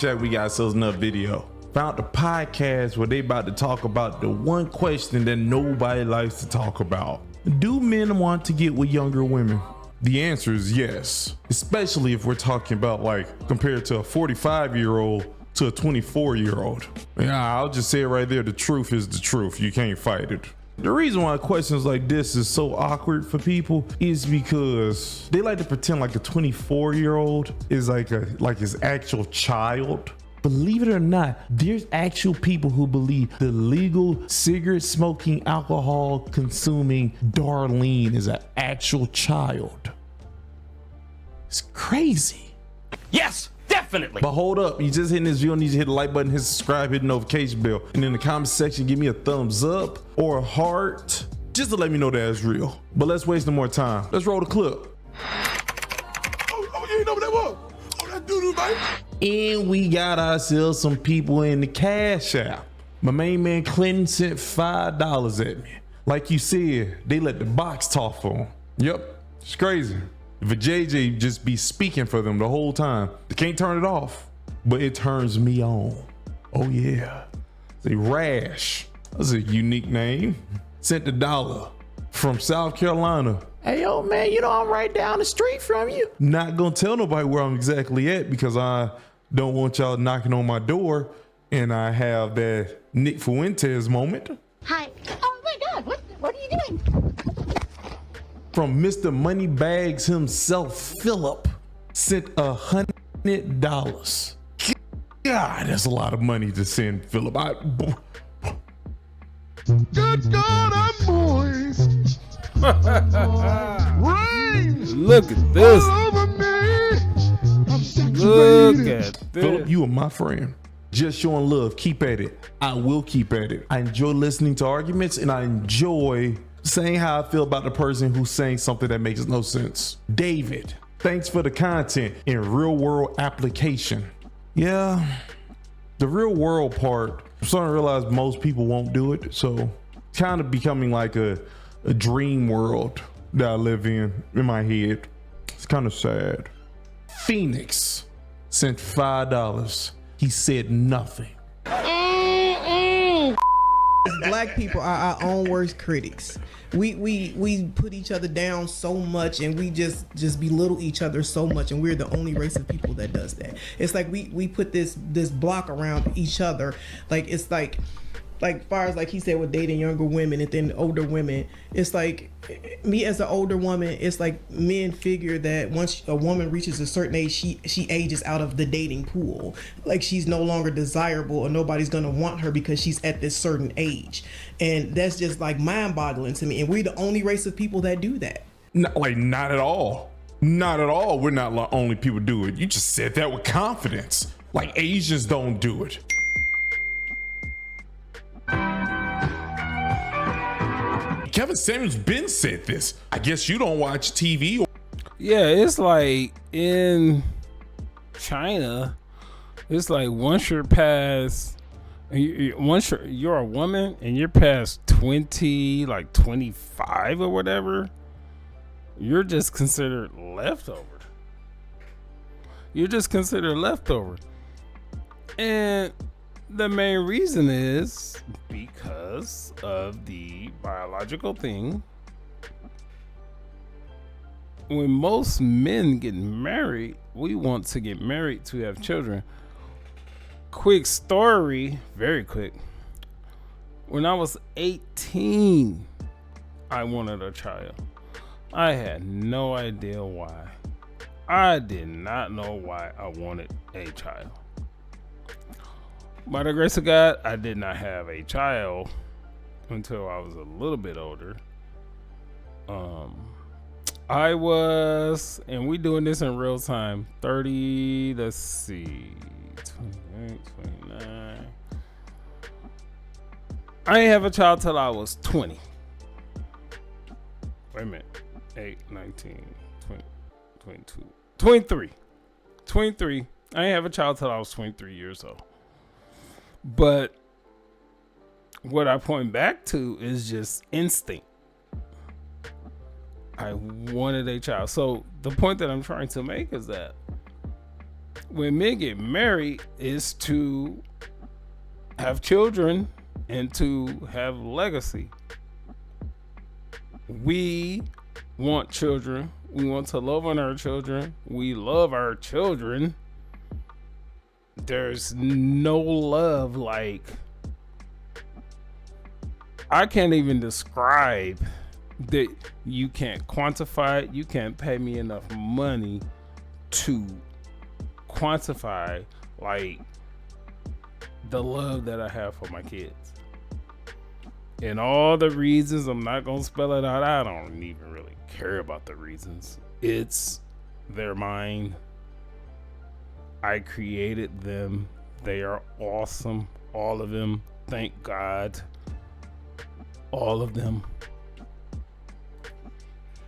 Check, we got ourselves another video. Found a podcast where they about to talk about the one question that nobody likes to talk about. Do men want to get with younger women? The answer is yes, especially if we're talking about like compared to a 45-year-old to a 24-year-old. Yeah, I'll just say it right there. The truth is the truth. You can't fight it. The reason why questions like this is so awkward for people is because they like to pretend like a 24-year-old is like his actual child. Believe it or not, there's actual people who believe the legal cigarette smoking, alcohol consuming Darlene is an actual child. It's crazy. Yes, definitely. But hold up, you just hitting this video, need to hit the like button, hit subscribe, hit the notification bell, and in the comment section, give me a thumbs up or a heart, just to let me know that it's real. But let's waste no more time. Let's roll the clip. Oh, you ain't know what that was? Oh, that doo-doo, baby. And we got ourselves some people in the Cash App. My main man Clinton sent $5 at me. Like you said, they let the box talk for him. Yep, it's crazy. If a JJ just be speaking for them the whole time, they can't turn it off, but it turns me on. Oh yeah. Say Rash, that's a unique name. Sent $1 from South Carolina. Hey yo man, you know I'm right down the street from you. Not gonna tell nobody where I'm exactly at because I don't want y'all knocking on my door and I have that Nick Fuentes moment. Hi. Oh my God, what are you doing? From Mr. Moneybags himself, Philip, sent $100. God, that's a lot of money to send, Philip. Good God, I'm moist. Rain Look at this. all over me. I'm saturated. Look at this. Philip, you are my friend. Just showing love. Keep at it. I will keep at it. I enjoy listening to arguments and I enjoy saying how I feel about the person who's saying something that makes no sense. David, thanks for the content in real world application. Yeah, the real world part, I'm starting to realize most people won't do it. So it's kind of becoming like a dream world that I live in my head. It's kind of sad. Phoenix sent $5. He said nothing. Black people are our own worst critics. We put each other down so much and we just belittle each other so much, and we're the only race of people that does that. It's like we put this block around each other. Like it's like far as like he said with dating younger women and then older women, it's like me as an older woman, it's like men figure that once a woman reaches a certain age, she ages out of the dating pool. Like she's no longer desirable or nobody's gonna want her because she's at this certain age. And that's just like mind-boggling to me. And we're the only race of people that do that. Not at all. Not at all. We're not the only people do it. You just said that with confidence. Like Asians don't do it. Kevin Samuels been said this. I guess you don't watch TV. Yeah, it's like in China, it's like once you're past, once you're a woman and you're past 20, like 25 or whatever, you're just considered leftover. You're just considered leftover. And the main reason is because of the biological thing. When most men get married, we want to get married to have children. Quick story, very quick. When I was 18, I wanted a child. I had no idea why. I did not know why I wanted a child. By the grace of God, I did not have a child until I was a little bit older. I was, and we doing this in real time, 30, let's see, 28, 29. I didn't have a child till I was 20. Wait a minute, 8, 19, 20, 22, 23. 23. I didn't have a child till I was 23 years old. But what I point back to is just instinct. I wanted a child. So the point that I'm trying to make is that when men get married is to have children and to have legacy. We want children. We want to love on our children. We love our children. There's no love like, I can't even describe that. You can't quantify it. You can't pay me enough money to quantify like the love that I have for my kids. And all the reasons, I'm not gonna spell it out. I don't even really care about the reasons. They're mine. I created them. They are awesome. All of them. Thank God. All of them.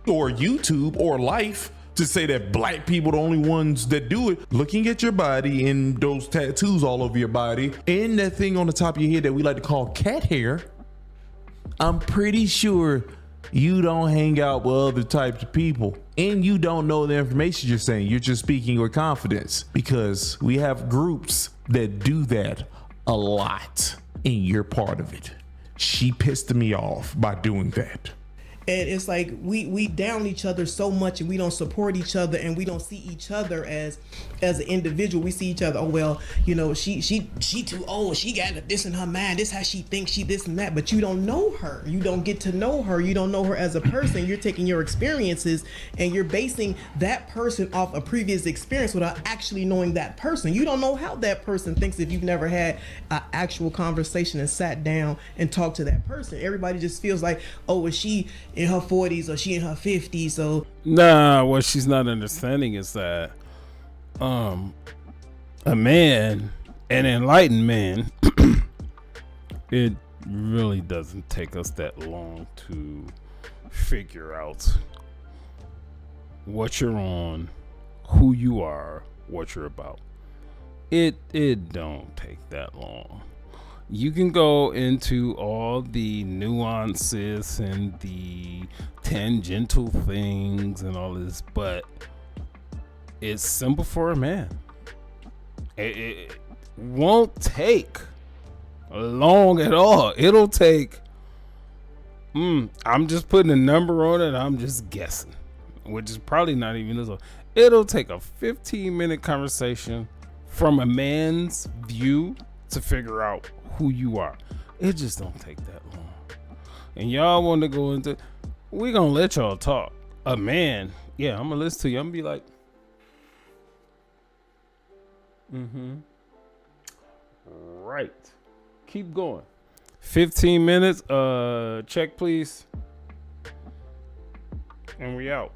Or YouTube or life to say that black people are the only ones that do it. Looking at your body and those tattoos all over your body and that thing on the top of your head that we like to call cat hair, I'm pretty sure you don't hang out with other types of people and you don't know the information you're saying. You're just speaking with confidence because we have groups that do that a lot and you're part of it. She pissed me off by doing that. And it's like we down each other so much and we don't support each other and we don't see each other as an individual. We see each other, oh well, you know, she too old, she got this in her mind, this how she thinks, she this and that, but you don't know her. You don't get to know her. You don't know her as a person. You're taking your experiences and you're basing that person off a previous experience without actually knowing that person. You don't know how that person thinks if you've never had an actual conversation and sat down and talked to that person. Everybody just feels like, oh, is she in her 40s or she in her 50s? So nah, what she's not understanding is that a man, an enlightened man, it really doesn't take us that long to figure out what you're on, who you are, what you're about. It don't take that long. You can go into all the nuances and the tangential things and all this, but it's simple for a man. It won't take long at all. It'll take, I'm just putting a number on it. I'm just guessing, which is probably not even as long. It'll take a 15-minute conversation from a man's view to figure out who you are. It just don't take that long. And y'all want to go into, we gonna let y'all talk. A man, yeah, I'm gonna listen to you. I'm gonna be like, right. Keep going. 15 minutes. Check please. And we out.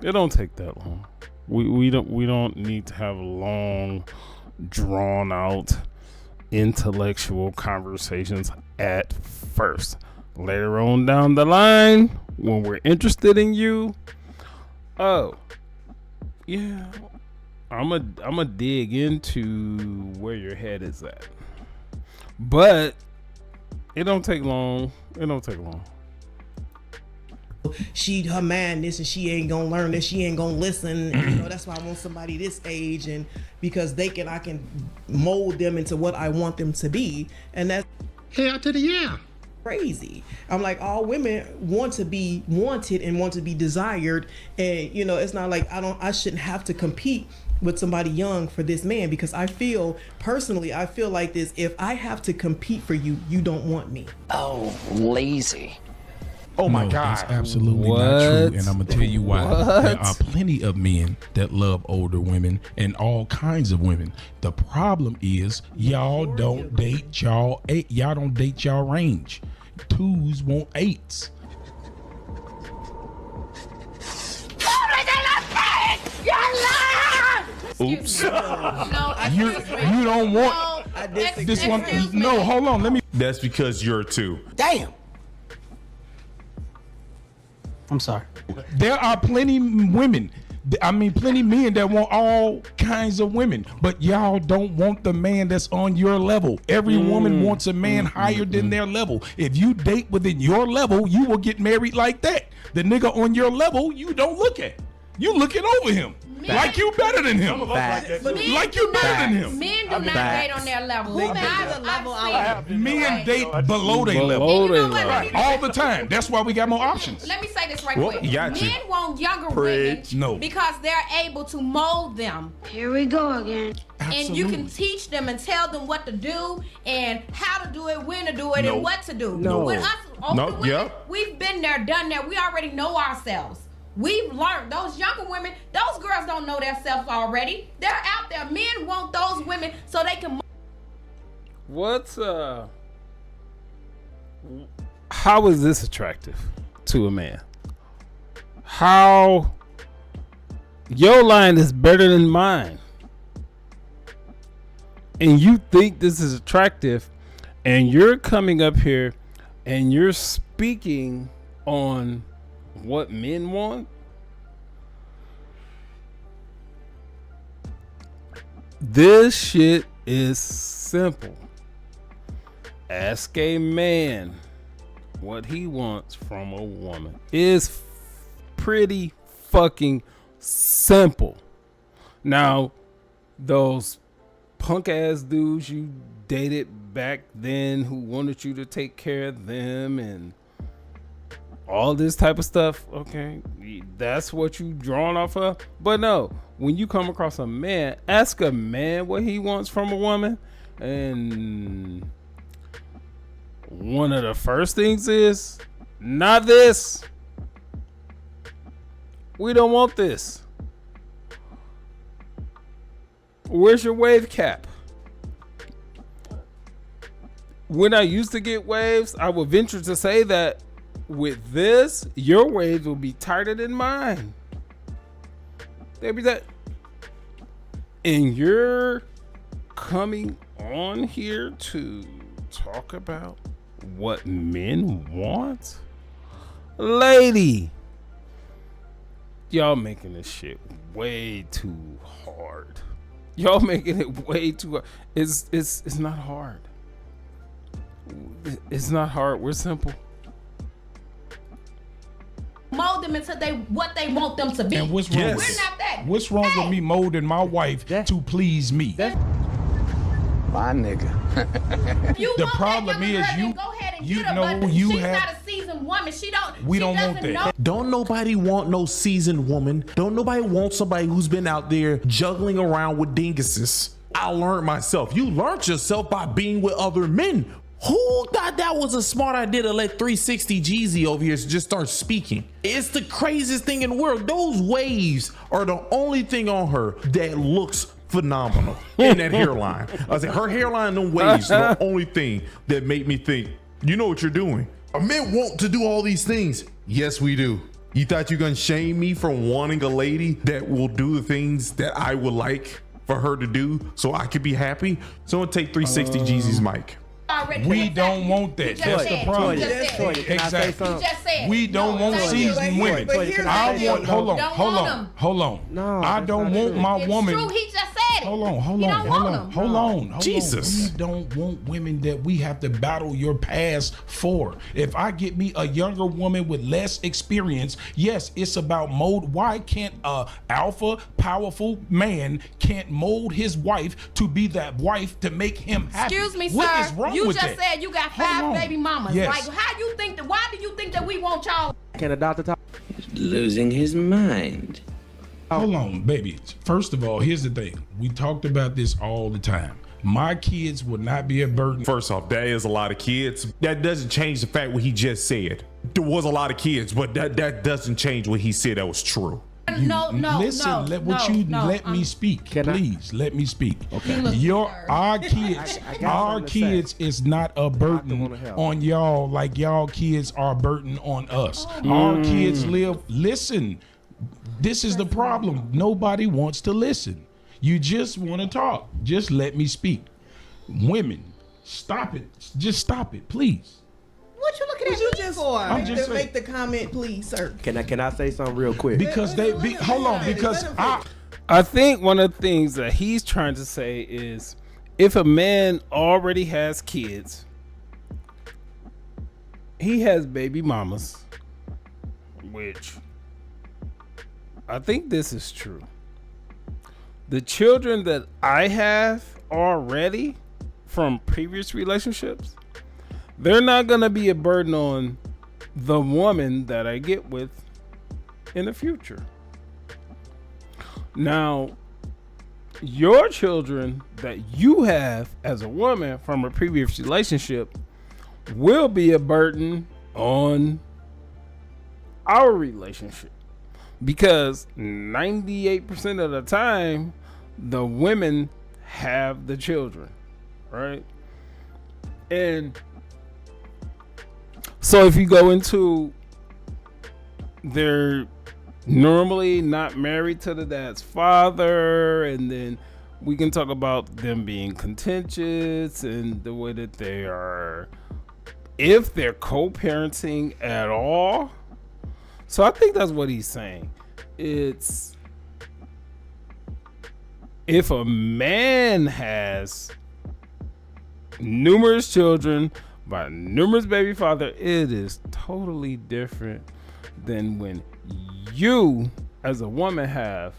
It don't take that long. We don't need to have long, drawn out intellectual conversations at first. Later on down the line, when we're interested in you, oh yeah, I'ma dig into where your head is at. But it don't take long. It don't take long. her man this and she ain't gonna learn this, she ain't gonna listen, and, you know, that's why I want somebody this age, and because I can mold them into what I want them to be, and that's Hell to the yeah. crazy. I'm like, all women want to be wanted and want to be desired, and you know, it's not like I shouldn't have to compete with somebody young for this man, because I feel like this: if I have to compete for you, you don't want me. Oh, lazy. Oh my No, God. that's absolutely What? not true, and I'm gonna tell you why. What? There are plenty of men that love older women and all kinds of women. The problem is y'all don't date y'all range. Twos want eights. Oops. You don't want this one. No, hold on. Let me. That's because you're two. Damn. I'm sorry. There are plenty women. Plenty men that want all kinds of women, but y'all don't want the man that's on your level. Every woman wants a man higher than their level. If you date within your level, you will get married like that. The nigga on your level, you don't look at. You looking over him. Like you better than him. Facts. Like you better than him. Men do not Facts. date on their level. Who I've made the level seen out it. of Men date below their level. Below And you their know what? level. All the time. That's why we got more options. Let me say this right Well, quick. got you. Men want younger Preach. women No. because they're able to mold them. Here we go again. And you can Absolutely. teach them and tell them what to do and how to do it, when to do it, No. and what to do. No. With us older No, women, yep. we've been there, done that. We already know ourselves. We've learned. Those younger women, those girls don't know themselves already. They're out there. Men want those women so they can. What's how is this attractive to a man? How your line is better than mine. And you think this is attractive, and you're coming up here and you're speaking on what men want? This shit is simple. Ask a man what he wants from a woman. Is pretty fucking simple. Now, those punk ass dudes you dated back then who wanted you to take care of them and all this type of stuff, okay, that's what you drawn off of. But no, when you come across a man, ask a man what he wants from a woman, and one of the first things is not this. We don't want this. Where's your wave cap? When I used to get waves, I would venture to say that with this, your waves will be tighter than mine. They'll be that. And you're coming on here to talk about what men want? Lady, y'all making this shit way too hard. Y'all making it way too hard. It's not hard. It's not hard. We're simple. Mold them into what they want them to be. And what's wrong Yes. with We're it? not that. What's wrong with me molding my wife to please me? My nigga. If you The want problem that younger is girl, you- then go ahead and you get her, know but you she's have- not a seasoned woman. She don't. We she don't want doesn't that. know. Don't nobody want no seasoned woman. Don't nobody want somebody who's been out there juggling around with dinguses. I learned myself. You learned yourself by being with other men. Who thought that was a smart idea to let 360 Jeezy over here just start speaking? It's the craziest thing in the world. Those waves are the only thing on her that looks phenomenal in that hairline. I said her hairline and them waves are the only thing that made me think, you know what you're doing. Men want to do all these things. Yes, we do. You thought you're gonna shame me for wanting a lady that will do the things that I would like for her to do so I could be happy? So I'm gonna take 360 Jeezy's mic. Already We said don't that. want that. You just That's the said it. problem. You just said it. Can I say Exactly. something? You just said it. We don't No, want thank you. seasoned women. But here's I the want. thing. Hold on. Don't Hold want on. them. Hold on. No, I that's don't not want true. my It's woman. true. He just said it. Hold on, hold You on, don't hold want on, them. hold on. Jesus. We don't want women that we have to battle your past for. If I get me a younger woman with less experience, yes, it's about mold. Why can't a alpha, powerful man can't mold his wife to be that wife to make him happy? Excuse me, What sir. is wrong You with just that? said you got Hold 5 on. baby mamas. Yes. Like, how you think that? Why do you think that we want y'all? Can a doctor talk? Losing his mind. Hold on, baby. First of all, here's the thing. We talked about this all the time. My kids will not be a burden. First off, that is a lot of kids. That doesn't change the fact what he just said. There was a lot of kids, but that doesn't change what he said that was true. No, Listen, let me speak. Can I- Please let me speak. Okay. Our kids, I got our something to say. kids is not a wanna burden help. on y'all like y'all kids are a burden on us. Oh. Our kids live. Listen, this is the problem. Nobody wants to listen. You just want to talk. Just let me speak. Women, stop it. Just stop it, please. What you looking at? You just for? I'm just saying. Make the comment, please, sir. Can I say something real quick? Because hold on, because I think one of the things that he's trying to say is if a man already has kids, he has baby mamas, which I think this is true. The children that I have already from previous relationships, they're not going to be a burden on the woman that I get with in the future. Now, your children that you have as a woman from a previous relationship will be a burden on our relationship, because 98% of the time the women have the children, right? And so if you go into, they're normally not married to the dad's father, and then we can talk about them being contentious and the way that they are, if they're co-parenting at all. So I think that's what he's saying. It's, if a man has numerous children by numerous baby father, it is totally different than when you as a woman have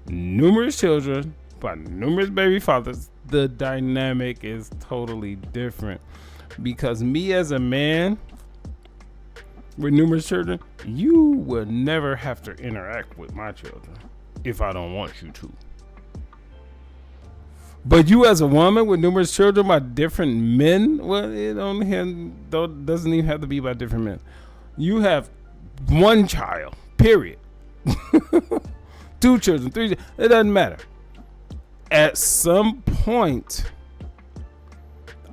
numerous children by numerous baby fathers. The dynamic is totally different, because me as a man with numerous children, you will never have to interact with my children if I don't want you to. But you as a woman with numerous children by different men, well, it doesn't even have to be by different men. You have one child, period. 2 children, 3, it doesn't matter. At some point,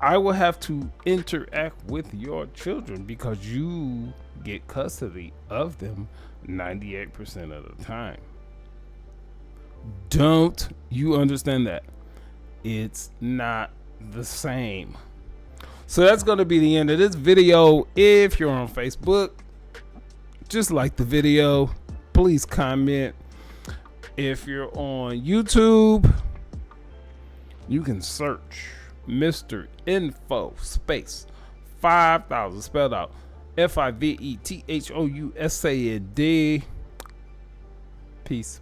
I will have to interact with your children because you get custody of them 98% of the time. Don't you understand that? It's not the same. So that's going to be the end of this video. If you're on Facebook, just like the video, please comment. If you're on YouTube, you can search Mr. Info space 5000 spelled out FIVETHOUSAND. Peace.